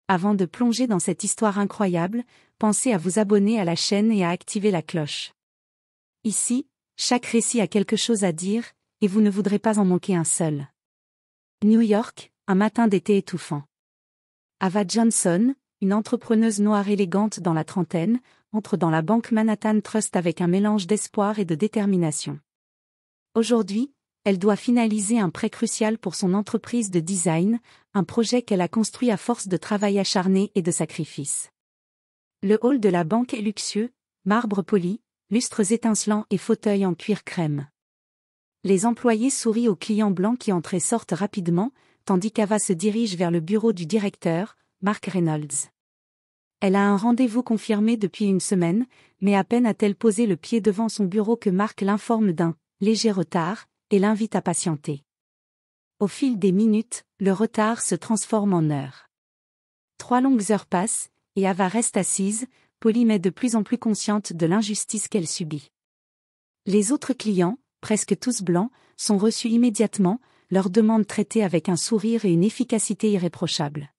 Avant de plonger dans cette histoire incroyable, pensez à vous abonner à la chaîne et à activer la cloche. Ici, chaque récit a quelque chose à dire, et vous ne voudrez pas en manquer un seul. New York, un matin d'été étouffant. Ava Johnson, une entrepreneuse noire élégante dans la trentaine, entre dans la banque Manhattan Trust avec un mélange d'espoir et de détermination. Aujourd'hui, elle doit finaliser un prêt crucial pour son entreprise de design, un projet qu'elle a construit à force de travail acharné et de sacrifices. Le hall de la banque est luxueux, marbre poli, lustres étincelants et fauteuils en cuir crème. Les employés sourient aux clients blancs qui entrent et sortent rapidement, tandis qu'Ava se dirige vers le bureau du directeur, Mark Reynolds. Elle a un rendez-vous confirmé depuis une semaine, mais à peine a-t-elle posé le pied devant son bureau que Mark l'informe d'un léger retard et l'invite à patienter. Au fil des minutes, le retard se transforme en heures. 3 longues heures passent, et Ava reste assise, polie mais de plus en plus consciente de l'injustice qu'elle subit. Les autres clients, presque tous blancs, sont reçus immédiatement, leurs demandes traitées avec un sourire et une efficacité irréprochable.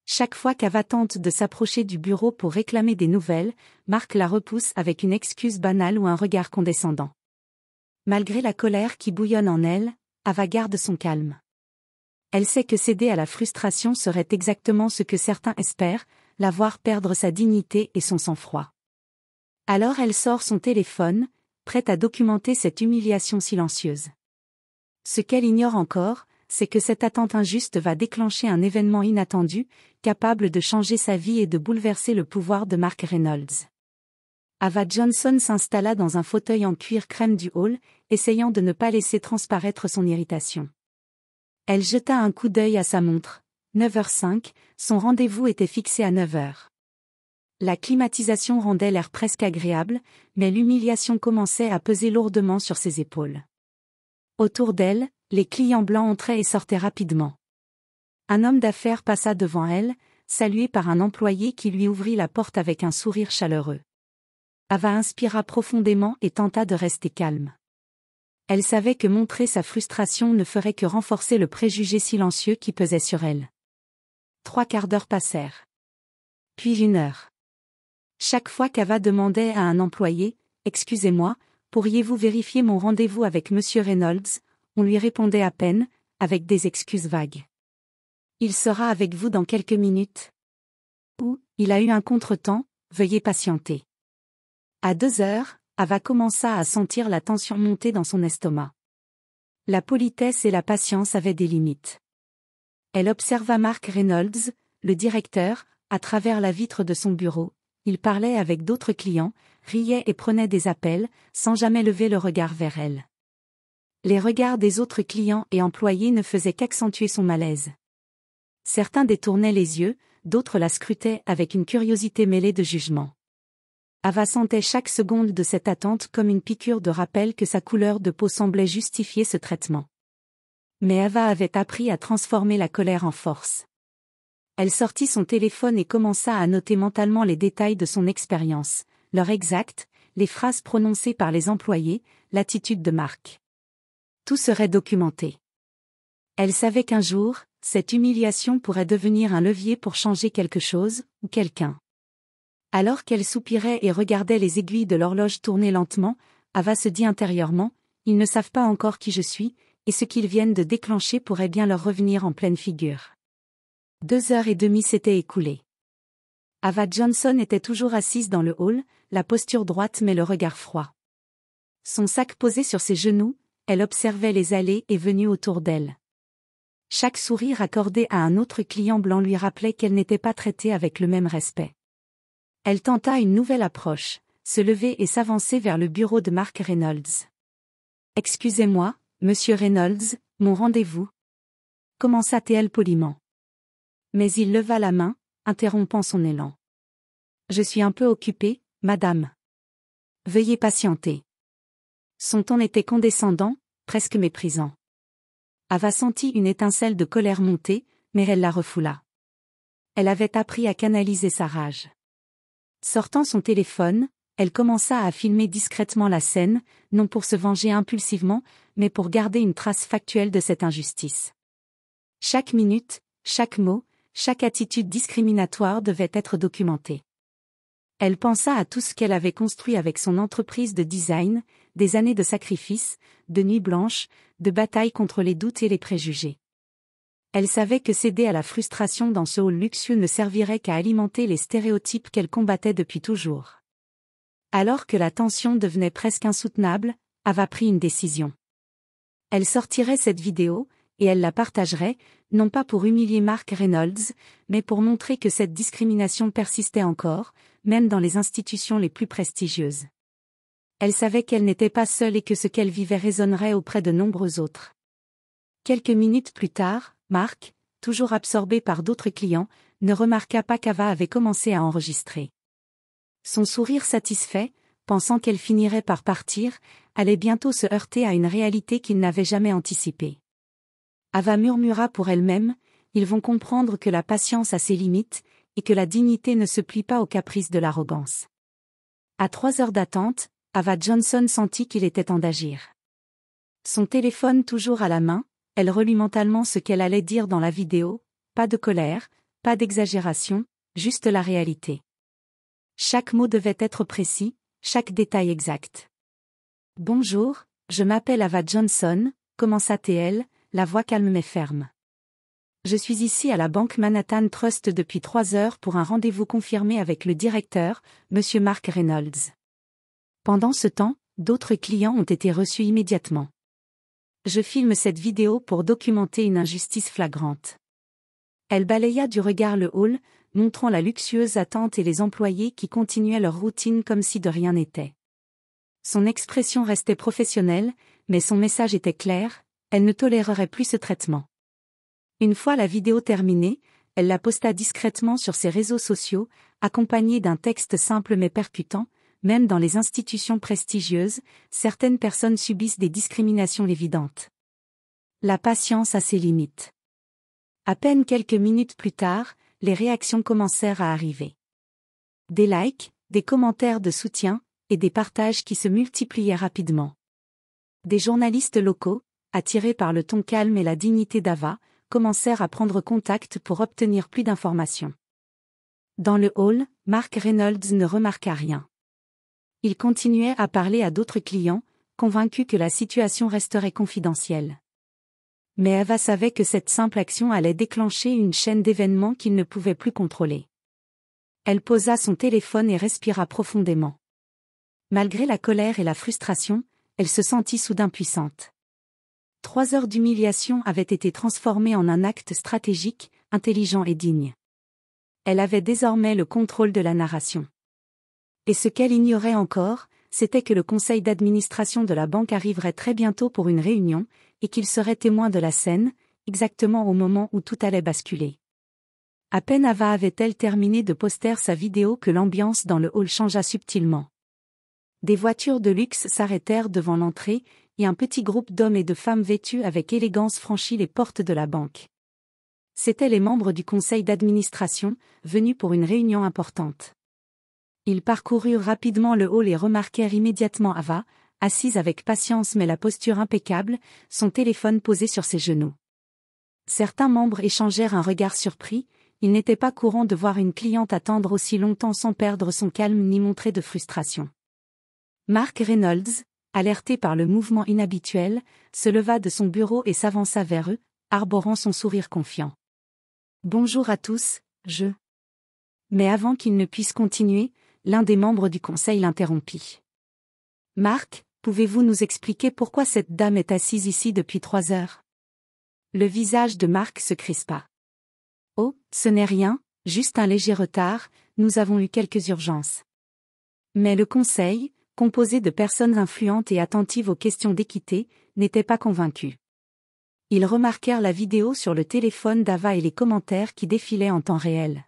Chaque fois qu'Ava tente de s'approcher du bureau pour réclamer des nouvelles, Mark la repousse avec une excuse banale ou un regard condescendant. Malgré la colère qui bouillonne en elle, Ava garde son calme. Elle sait que céder à la frustration serait exactement ce que certains espèrent, la voir perdre sa dignité et son sang-froid. Alors elle sort son téléphone, prête à documenter cette humiliation silencieuse. Ce qu'elle ignore encore, c'est que cette attente injuste va déclencher un événement inattendu, capable de changer sa vie et de bouleverser le pouvoir de Mark Reynolds. Ava Johnson s'installa dans un fauteuil en cuir crème du hall, essayant de ne pas laisser transparaître son irritation. Elle jeta un coup d'œil à sa montre. 9h05, son rendez-vous était fixé à 9h. La climatisation rendait l'air presque agréable, mais l'humiliation commençait à peser lourdement sur ses épaules. Autour d'elle, les clients blancs entraient et sortaient rapidement. Un homme d'affaires passa devant elle, salué par un employé qui lui ouvrit la porte avec un sourire chaleureux. Ava inspira profondément et tenta de rester calme. Elle savait que montrer sa frustration ne ferait que renforcer le préjugé silencieux qui pesait sur elle. 3 quarts d'heure passèrent. Puis 1 heure. Chaque fois qu'Ava demandait à un employé « Excusez-moi, pourriez-vous vérifier mon rendez-vous avec Monsieur Reynolds ?» on lui répondait à peine, avec des excuses vagues. « Il sera avec vous dans quelques minutes. » Ou « Il a eu un contretemps, veuillez patienter. » À 2h, Ava commença à sentir la tension monter dans son estomac. La politesse et la patience avaient des limites. Elle observa Mark Reynolds, le directeur, à travers la vitre de son bureau. Il parlait avec d'autres clients, riait et prenait des appels, sans jamais lever le regard vers elle. Les regards des autres clients et employés ne faisaient qu'accentuer son malaise. Certains détournaient les yeux, d'autres la scrutaient avec une curiosité mêlée de jugement. Ava sentait chaque seconde de cette attente comme une piqûre de rappel que sa couleur de peau semblait justifier ce traitement. Mais Ava avait appris à transformer la colère en force. Elle sortit son téléphone et commença à noter mentalement les détails de son expérience, l'heure exacte, les phrases prononcées par les employés, l'attitude de Mark. Tout serait documenté. Elle savait qu'un jour, cette humiliation pourrait devenir un levier pour changer quelque chose, ou quelqu'un. Alors qu'elle soupirait et regardait les aiguilles de l'horloge tourner lentement, Ava se dit intérieurement, ils ne savent pas encore qui je suis, et ce qu'ils viennent de déclencher pourrait bien leur revenir en pleine figure. 2h30 s'étaient écoulées. Ava Johnson était toujours assise dans le hall, la posture droite mais le regard froid. Son sac posé sur ses genoux, elle observait les allées et venues autour d'elle. Chaque sourire accordé à un autre client blanc lui rappelait qu'elle n'était pas traitée avec le même respect. Elle tenta une nouvelle approche, se lever et s'avancer vers le bureau de Mark Reynolds. « Excusez-moi, Monsieur Reynolds, mon rendez-vous » commença-t-elle poliment. Mais il leva la main, interrompant son élan. « Je suis un peu occupé, madame. Veuillez patienter. » Son ton était condescendant, presque méprisant. Ava sentit une étincelle de colère monter, mais elle la refoula. Elle avait appris à canaliser sa rage. Sortant son téléphone, elle commença à filmer discrètement la scène, non pour se venger impulsivement, mais pour garder une trace factuelle de cette injustice. Chaque minute, chaque mot, chaque attitude discriminatoire devait être documentée. Elle pensa à tout ce qu'elle avait construit avec son entreprise de design, des années de sacrifices, de nuits blanches, de batailles contre les doutes et les préjugés. Elle savait que céder à la frustration dans ce hall luxueux ne servirait qu'à alimenter les stéréotypes qu'elle combattait depuis toujours. Alors que la tension devenait presque insoutenable, Ava prit une décision. Elle sortirait cette vidéo, et elle la partagerait, non pas pour humilier Mark Reynolds, mais pour montrer que cette discrimination persistait encore, même dans les institutions les plus prestigieuses. Elle savait qu'elle n'était pas seule et que ce qu'elle vivait résonnerait auprès de nombreux autres. Quelques minutes plus tard, Mark, toujours absorbé par d'autres clients, ne remarqua pas qu'Ava avait commencé à enregistrer. Son sourire satisfait, pensant qu'elle finirait par partir, allait bientôt se heurter à une réalité qu'il n'avait jamais anticipée. Ava murmura pour elle-même, ils vont comprendre que la patience a ses limites, et que la dignité ne se plie pas aux caprices de l'arrogance. À 3 heures d'attente, Ava Johnson sentit qu'il était temps d'agir. Son téléphone toujours à la main, elle relut mentalement ce qu'elle allait dire dans la vidéo, pas de colère, pas d'exagération, juste la réalité. Chaque mot devait être précis, chaque détail exact. « Bonjour, je m'appelle Ava Johnson », commença-t-elle, la voix calme mais ferme. « Je suis ici à la banque Manhattan Trust depuis 3 heures pour un rendez-vous confirmé avec le directeur, Monsieur Mark Reynolds. » Pendant ce temps, d'autres clients ont été reçus immédiatement. Je filme cette vidéo pour documenter une injustice flagrante. Elle balaya du regard le hall, montrant la luxueuse attente et les employés qui continuaient leur routine comme si de rien n'était. Son expression restait professionnelle, mais son message était clair, elle ne tolérerait plus ce traitement. Une fois la vidéo terminée, elle la posta discrètement sur ses réseaux sociaux, accompagnée d'un texte simple mais percutant. Même dans les institutions prestigieuses, certaines personnes subissent des discriminations évidentes. La patience a ses limites. À peine quelques minutes plus tard, les réactions commencèrent à arriver. Des likes, des commentaires de soutien, et des partages qui se multipliaient rapidement. Des journalistes locaux, attirés par le ton calme et la dignité d'Ava, commencèrent à prendre contact pour obtenir plus d'informations. Dans le hall, Mark Reynolds ne remarqua rien. Il continuait à parler à d'autres clients, convaincu que la situation resterait confidentielle. Mais Ava savait que cette simple action allait déclencher une chaîne d'événements qu'il ne pouvait plus contrôler. Elle posa son téléphone et respira profondément. Malgré la colère et la frustration, elle se sentit soudain puissante. 3 heures d'humiliation avaient été transformées en un acte stratégique, intelligent et digne. Elle avait désormais le contrôle de la narration. Et ce qu'elle ignorait encore, c'était que le conseil d'administration de la banque arriverait très bientôt pour une réunion, et qu'il serait témoin de la scène, exactement au moment où tout allait basculer. À peine Ava avait-elle terminé de poster sa vidéo que l'ambiance dans le hall changea subtilement. Des voitures de luxe s'arrêtèrent devant l'entrée, et un petit groupe d'hommes et de femmes vêtus avec élégance franchit les portes de la banque. C'étaient les membres du conseil d'administration, venus pour une réunion importante. Ils parcoururent rapidement le hall et remarquèrent immédiatement Ava, assise avec patience mais la posture impeccable, son téléphone posé sur ses genoux. Certains membres échangèrent un regard surpris, il n'était pas courant de voir une cliente attendre aussi longtemps sans perdre son calme ni montrer de frustration. Mark Reynolds, alerté par le mouvement inhabituel, se leva de son bureau et s'avança vers eux, arborant son sourire confiant. « Bonjour à tous, je... » Mais avant qu'il ne puisse continuer, l'un des membres du conseil l'interrompit. « Mark, pouvez-vous nous expliquer pourquoi cette dame est assise ici depuis 3 heures ?» Le visage de Mark se crispa. « Oh, ce n'est rien, juste un léger retard, nous avons eu quelques urgences. » Mais le conseil, composé de personnes influentes et attentives aux questions d'équité, n'était pas convaincu. Ils remarquèrent la vidéo sur le téléphone d'Ava et les commentaires qui défilaient en temps réel.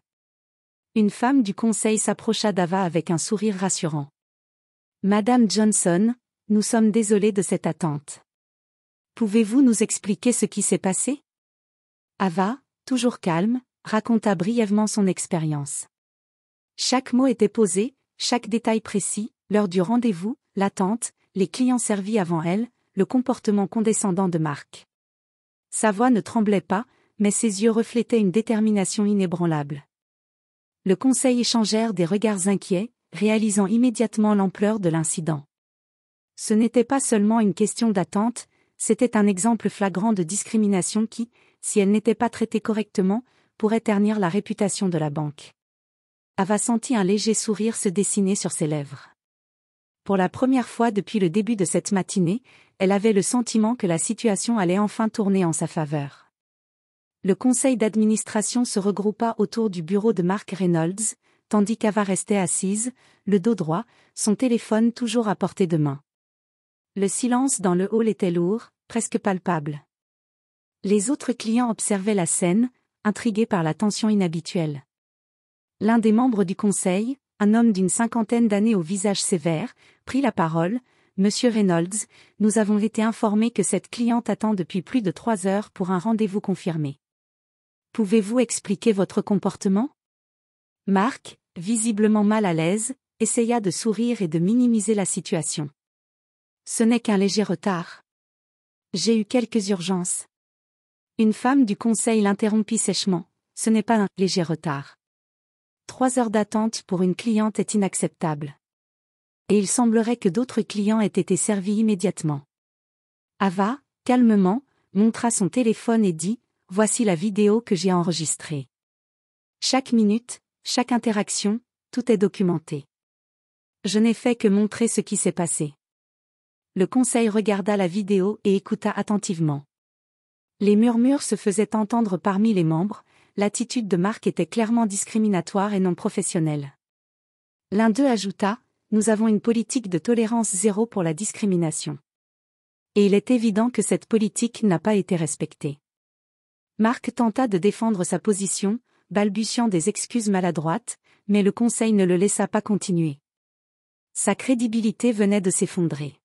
Une femme du conseil s'approcha d'Ava avec un sourire rassurant. « Madame Johnson, nous sommes désolés de cette attente. Pouvez-vous nous expliquer ce qui s'est passé ?» Ava, toujours calme, raconta brièvement son expérience. Chaque mot était posé, chaque détail précis, l'heure du rendez-vous, l'attente, les clients servis avant elle, le comportement condescendant de Mark. Sa voix ne tremblait pas, mais ses yeux reflétaient une détermination inébranlable. Le conseil échangèrent des regards inquiets, réalisant immédiatement l'ampleur de l'incident. Ce n'était pas seulement une question d'attente, c'était un exemple flagrant de discrimination qui, si elle n'était pas traitée correctement, pourrait ternir la réputation de la banque. Ava sentit un léger sourire se dessiner sur ses lèvres. Pour la première fois depuis le début de cette matinée, elle avait le sentiment que la situation allait enfin tourner en sa faveur. Le conseil d'administration se regroupa autour du bureau de Mark Reynolds, tandis qu'Ava restait assise, le dos droit, son téléphone toujours à portée de main. Le silence dans le hall était lourd, presque palpable. Les autres clients observaient la scène, intrigués par la tension inhabituelle. L'un des membres du conseil, un homme d'une cinquantaine d'années au visage sévère, prit la parole. « Monsieur Reynolds, nous avons été informés que cette cliente attend depuis plus de 3 heures pour un rendez-vous confirmé. Pouvez-vous expliquer votre comportement ?» Mark, visiblement mal à l'aise, essaya de sourire et de minimiser la situation. « Ce n'est qu'un léger retard. J'ai eu quelques urgences. » Une femme du conseil l'interrompit sèchement. « Ce n'est pas un léger retard. 3 heures d'attente pour une cliente est inacceptable. Et il semblerait que d'autres clients aient été servis immédiatement. » Ava, calmement, montra son téléphone et dit « Voici la vidéo que j'ai enregistrée. Chaque minute, chaque interaction, tout est documenté. Je n'ai fait que montrer ce qui s'est passé. » Le conseil regarda la vidéo et écouta attentivement. Les murmures se faisaient entendre parmi les membres, l'attitude de Mark était clairement discriminatoire et non professionnelle. L'un d'eux ajouta « Nous avons une politique de tolérance zéro pour la discrimination. Et il est évident que cette politique n'a pas été respectée. » Mark tenta de défendre sa position, balbutiant des excuses maladroites, mais le conseil ne le laissa pas continuer. Sa crédibilité venait de s'effondrer.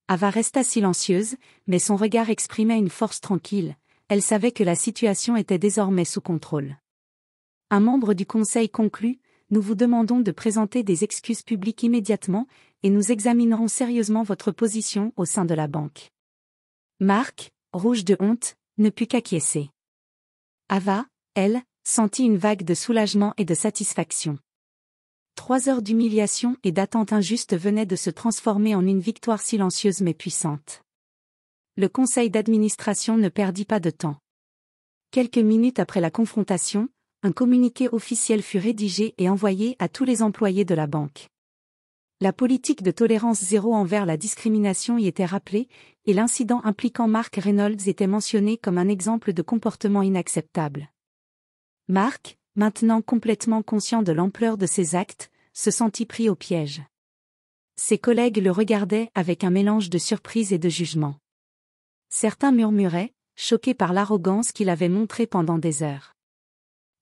Ava resta silencieuse, mais son regard exprimait une force tranquille, elle savait que la situation était désormais sous contrôle. Un membre du conseil conclut « Nous vous demandons de présenter des excuses publiques immédiatement, et nous examinerons sérieusement votre position au sein de la banque. » Mark, rouge de honte, ne put qu'acquiescer. Ava, elle, sentit une vague de soulagement et de satisfaction. 3 heures d'humiliation et d'attente injuste venaient de se transformer en une victoire silencieuse mais puissante. Le conseil d'administration ne perdit pas de temps. Quelques minutes après la confrontation, un communiqué officiel fut rédigé et envoyé à tous les employés de la banque. La politique de tolérance zéro envers la discrimination y était rappelée, et l'incident impliquant Mark Reynolds était mentionné comme un exemple de comportement inacceptable. Mark, maintenant complètement conscient de l'ampleur de ses actes, se sentit pris au piège. Ses collègues le regardaient avec un mélange de surprise et de jugement. Certains murmuraient, choqués par l'arrogance qu'il avait montrée pendant des heures.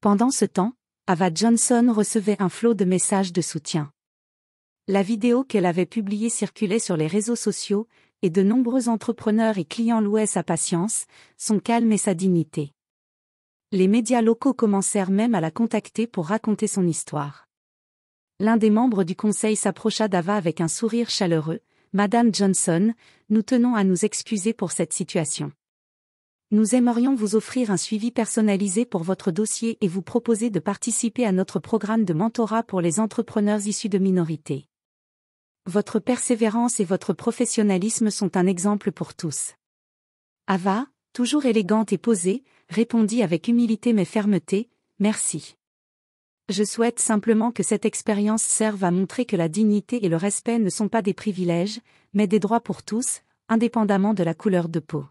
Pendant ce temps, Ava Johnson recevait un flot de messages de soutien. La vidéo qu'elle avait publiée circulait sur les réseaux sociaux, et de nombreux entrepreneurs et clients louaient sa patience, son calme et sa dignité. Les médias locaux commencèrent même à la contacter pour raconter son histoire. L'un des membres du conseil s'approcha d'Ava avec un sourire chaleureux. « Madame Johnson, nous tenons à nous excuser pour cette situation. Nous aimerions vous offrir un suivi personnalisé pour votre dossier et vous proposer de participer à notre programme de mentorat pour les entrepreneurs issus de minorités. Votre persévérance et votre professionnalisme sont un exemple pour tous. » Ava, toujours élégante et posée, répondit avec humilité mais fermeté, « Merci. Je souhaite simplement que cette expérience serve à montrer que la dignité et le respect ne sont pas des privilèges, mais des droits pour tous, indépendamment de la couleur de peau. »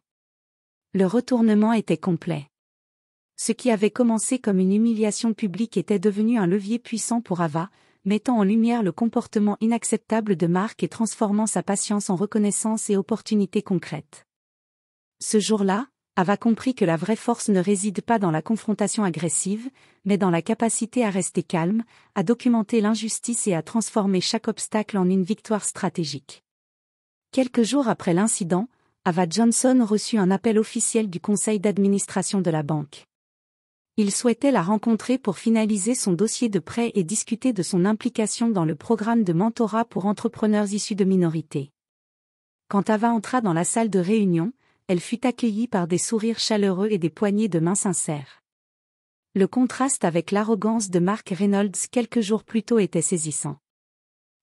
Le retournement était complet. Ce qui avait commencé comme une humiliation publique était devenu un levier puissant pour Ava, mettant en lumière le comportement inacceptable de Mark et transformant sa patience en reconnaissance et opportunités concrètes. Ce jour-là, Ava comprit que la vraie force ne réside pas dans la confrontation agressive, mais dans la capacité à rester calme, à documenter l'injustice et à transformer chaque obstacle en une victoire stratégique. Quelques jours après l'incident, Ava Johnson reçut un appel officiel du conseil d'administration de la banque. Il souhaitait la rencontrer pour finaliser son dossier de prêt et discuter de son implication dans le programme de mentorat pour entrepreneurs issus de minorités. Quand Ava entra dans la salle de réunion, elle fut accueillie par des sourires chaleureux et des poignées de main sincères. Le contraste avec l'arrogance de Mark Reynolds quelques jours plus tôt était saisissant.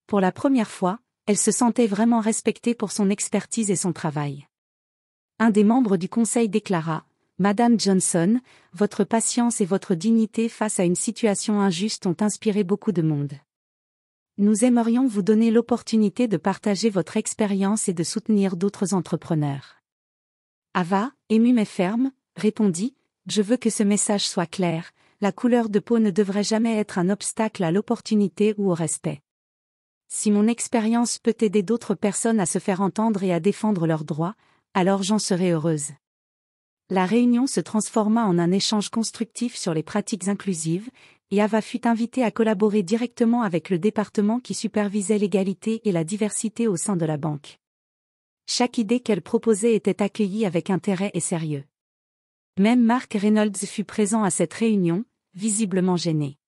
Pour la première fois, elle se sentait vraiment respectée pour son expertise et son travail. Un des membres du conseil déclara : « Madame Johnson, votre patience et votre dignité face à une situation injuste ont inspiré beaucoup de monde. Nous aimerions vous donner l'opportunité de partager votre expérience et de soutenir d'autres entrepreneurs. » Ava, émue mais ferme, répondit : « Je veux que ce message soit clair, la couleur de peau ne devrait jamais être un obstacle à l'opportunité ou au respect. Si mon expérience peut aider d'autres personnes à se faire entendre et à défendre leurs droits, alors j'en serai heureuse. » La réunion se transforma en un échange constructif sur les pratiques inclusives, et Ava fut invitée à collaborer directement avec le département qui supervisait l'égalité et la diversité au sein de la banque. Chaque idée qu'elle proposait était accueillie avec intérêt et sérieux. Même Mark Reynolds fut présent à cette réunion, visiblement gêné.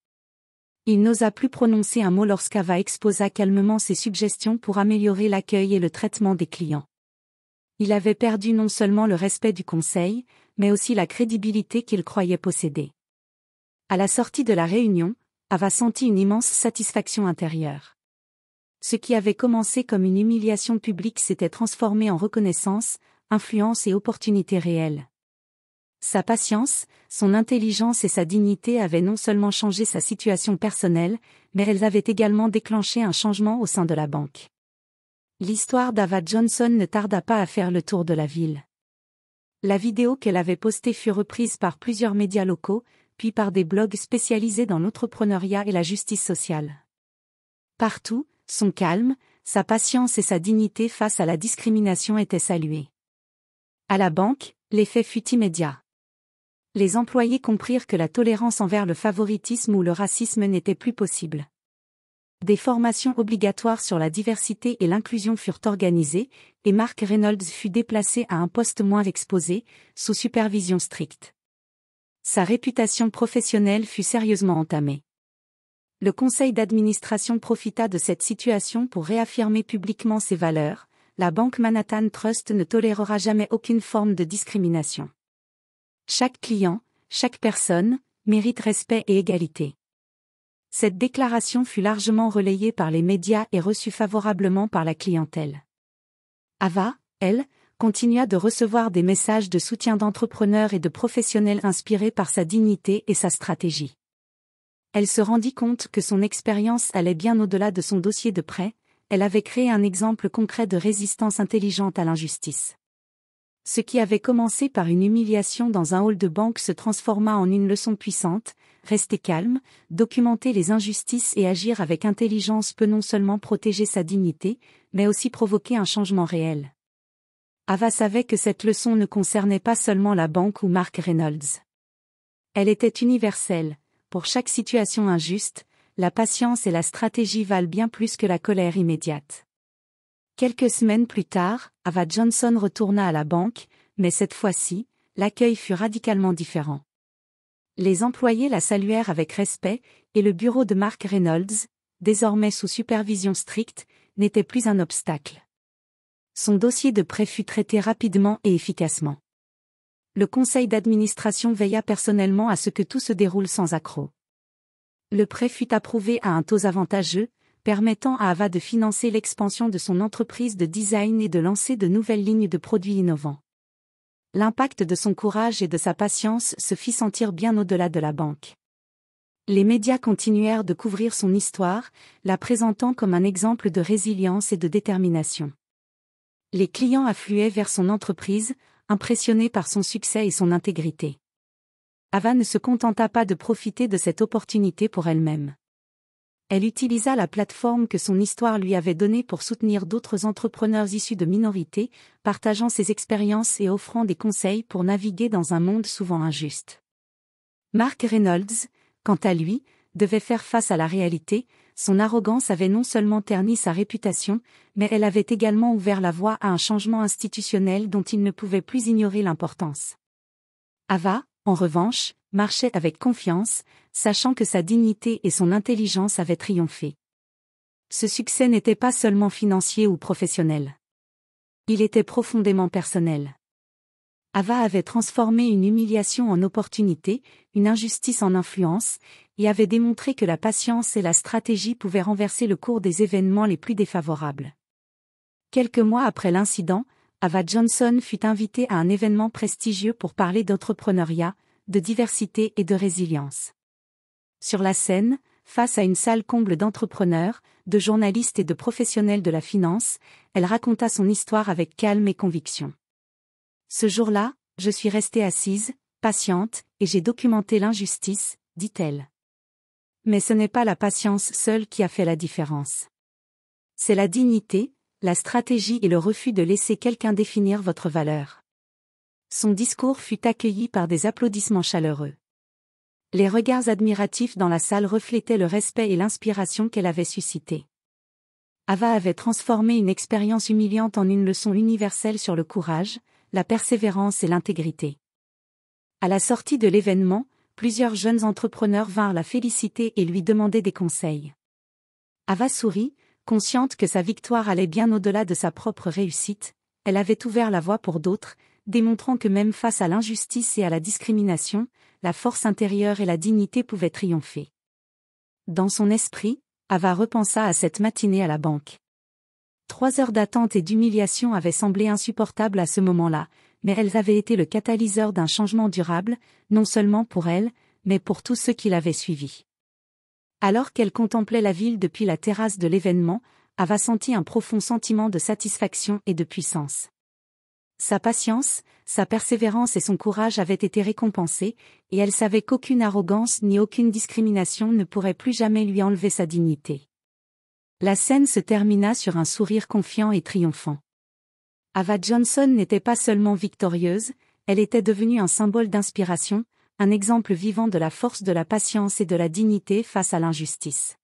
Il n'osa plus prononcer un mot lorsqu'Ava exposa calmement ses suggestions pour améliorer l'accueil et le traitement des clients. Il avait perdu non seulement le respect du conseil, mais aussi la crédibilité qu'il croyait posséder. À la sortie de la réunion, Ava sentit une immense satisfaction intérieure. Ce qui avait commencé comme une humiliation publique s'était transformé en reconnaissance, influence et opportunité réelle. Sa patience, son intelligence et sa dignité avaient non seulement changé sa situation personnelle, mais elles avaient également déclenché un changement au sein de la banque. L'histoire d'Ava Johnson ne tarda pas à faire le tour de la ville. La vidéo qu'elle avait postée fut reprise par plusieurs médias locaux, puis par des blogs spécialisés dans l'entrepreneuriat et la justice sociale. Partout, son calme, sa patience et sa dignité face à la discrimination étaient salués. À la banque, l'effet fut immédiat. Les employés comprirent que la tolérance envers le favoritisme ou le racisme n'était plus possible. Des formations obligatoires sur la diversité et l'inclusion furent organisées, et Mark Reynolds fut déplacé à un poste moins exposé, sous supervision stricte. Sa réputation professionnelle fut sérieusement entamée. Le conseil d'administration profita de cette situation pour réaffirmer publiquement ses valeurs. La banque Manhattan Trust ne tolérera jamais aucune forme de discrimination. Chaque client, chaque personne, mérite respect et égalité. Cette déclaration fut largement relayée par les médias et reçue favorablement par la clientèle. Ava, elle, continua de recevoir des messages de soutien d'entrepreneurs et de professionnels inspirés par sa dignité et sa stratégie. Elle se rendit compte que son expérience allait bien au-delà de son dossier de prêt, elle avait créé un exemple concret de résistance intelligente à l'injustice. Ce qui avait commencé par une humiliation dans un hall de banque se transforma en une leçon puissante. Rester calme, documenter les injustices et agir avec intelligence peut non seulement protéger sa dignité, mais aussi provoquer un changement réel. Ava savait que cette leçon ne concernait pas seulement la banque ou Mark Reynolds. Elle était universelle. Pour chaque situation injuste, la patience et la stratégie valent bien plus que la colère immédiate. Quelques semaines plus tard, Ava Johnson retourna à la banque, mais cette fois-ci, l'accueil fut radicalement différent. Les employés la saluèrent avec respect, et le bureau de Mark Reynolds, désormais sous supervision stricte, n'était plus un obstacle. Son dossier de prêt fut traité rapidement et efficacement. Le conseil d'administration veilla personnellement à ce que tout se déroule sans accroc. Le prêt fut approuvé à un taux avantageux, permettant à Ava de financer l'expansion de son entreprise de design et de lancer de nouvelles lignes de produits innovants. L'impact de son courage et de sa patience se fit sentir bien au-delà de la banque. Les médias continuèrent de couvrir son histoire, la présentant comme un exemple de résilience et de détermination. Les clients affluaient vers son entreprise, impressionnés par son succès et son intégrité. Ava ne se contenta pas de profiter de cette opportunité pour elle-même. Elle utilisa la plateforme que son histoire lui avait donnée pour soutenir d'autres entrepreneurs issus de minorités, partageant ses expériences et offrant des conseils pour naviguer dans un monde souvent injuste. Mark Reynolds, quant à lui, devait faire face à la réalité. Son arrogance avait non seulement terni sa réputation, mais elle avait également ouvert la voie à un changement institutionnel dont il ne pouvait plus ignorer l'importance. Ava, en revanche, marchait avec confiance, sachant que sa dignité et son intelligence avaient triomphé. Ce succès n'était pas seulement financier ou professionnel. Il était profondément personnel. Ava avait transformé une humiliation en opportunité, une injustice en influence, et avait démontré que la patience et la stratégie pouvaient renverser le cours des événements les plus défavorables. Quelques mois après l'incident, Ava Johnson fut invitée à un événement prestigieux pour parler d'entrepreneuriat, de diversité et de résilience. Sur la scène, face à une salle comble d'entrepreneurs, de journalistes et de professionnels de la finance, elle raconta son histoire avec calme et conviction. Ce jour-là, je suis restée assise, patiente, et j'ai documenté l'injustice, dit-elle. Mais ce n'est pas la patience seule qui a fait la différence. C'est la dignité, la stratégie et le refus de laisser quelqu'un définir votre valeur. Son discours fut accueilli par des applaudissements chaleureux. Les regards admiratifs dans la salle reflétaient le respect et l'inspiration qu'elle avait suscité. Ava avait transformé une expérience humiliante en une leçon universelle sur le courage, la persévérance et l'intégrité. À la sortie de l'événement, plusieurs jeunes entrepreneurs vinrent la féliciter et lui demander des conseils. Ava sourit, consciente que sa victoire allait bien au-delà de sa propre réussite, elle avait ouvert la voie pour d'autres, démontrant que même face à l'injustice et à la discrimination, la force intérieure et la dignité pouvaient triompher. Dans son esprit, Ava repensa à cette matinée à la banque. 3 heures d'attente et d'humiliation avaient semblé insupportables à ce moment-là, mais elles avaient été le catalyseur d'un changement durable, non seulement pour elle, mais pour tous ceux qui l'avaient suivie. Alors qu'elle contemplait la ville depuis la terrasse de l'événement, Ava sentit un profond sentiment de satisfaction et de puissance. Sa patience, sa persévérance et son courage avaient été récompensés, et elle savait qu'aucune arrogance ni aucune discrimination ne pourrait plus jamais lui enlever sa dignité. La scène se termina sur un sourire confiant et triomphant. Ava Johnson n'était pas seulement victorieuse, elle était devenue un symbole d'inspiration, un exemple vivant de la force de la patience et de la dignité face à l'injustice.